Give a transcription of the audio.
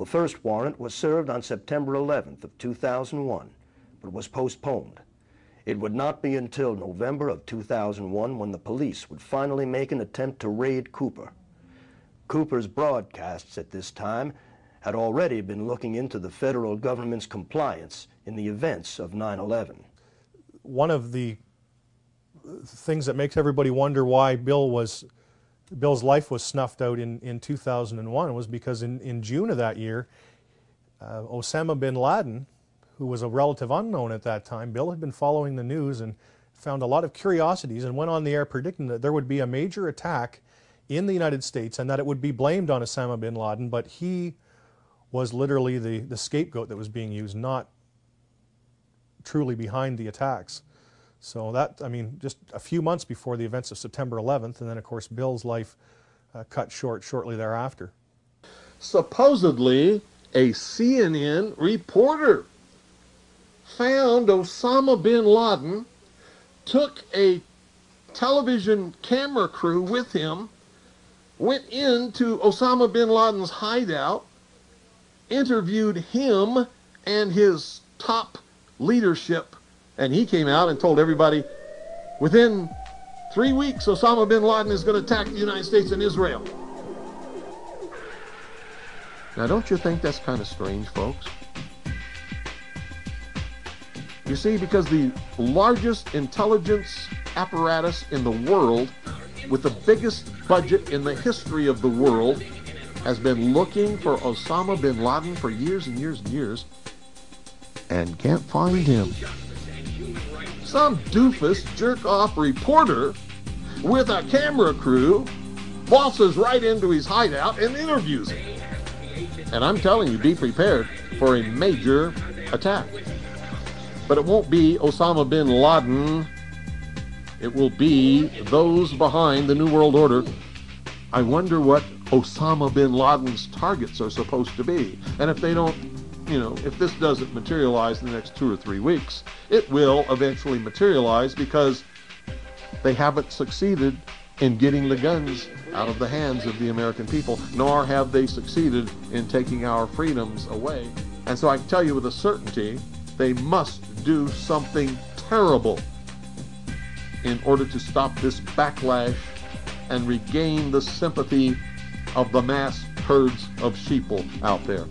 The first warrant was served on September 11th of 2001, but was postponed. It would not be until November of 2001 when the police would finally make an attempt to raid Cooper. Cooper's broadcasts at this time had already been looking into the federal government's compliance in the events of 9/11. One of the things that makes everybody wonder why Bill's life was snuffed out in 2001 was because in June of that year, Osama bin Laden, who was a relative unknown at that time, Bill had been following the news and found a lot of curiosities and went on the air predicting that there would be a major attack in the United States and that it would be blamed on Osama bin Laden, but he was literally the scapegoat that was being used, not truly behind the attacks. So that, I mean, just a few months before the events of September 11th, and then of course Bill's life cut short shortly thereafter. Supposedly, a CNN reporter found Osama bin Laden, took a television camera crew with him, went into Osama bin Laden's hideout, interviewed him and his top leadership, and he came out and told everybody, within 3 weeks, Osama bin Laden is going to attack the United States and Israel. Now, don't you think that's kind of strange, folks? You see, because the largest intelligence apparatus in the world, with the biggest budget in the history of the world, has been looking for Osama bin Laden for years and years and years, and can't find him. Some doofus jerk-off reporter with a camera crew waltzes right into his hideout and interviews him. And I'm telling you, be prepared for a major attack. But it won't be Osama bin Laden. It will be those behind the New World Order. I wonder what Osama bin Laden's targets are supposed to be. And if they don't, if this doesn't materialize in the next 2 or 3 weeks, it will eventually materialize because they haven't succeeded in getting the guns out of the hands of the American people, nor have they succeeded in taking our freedoms away. And so I can tell you with a certainty, they must do something terrible in order to stop this backlash and regain the sympathy of the mass herds of sheeple out there.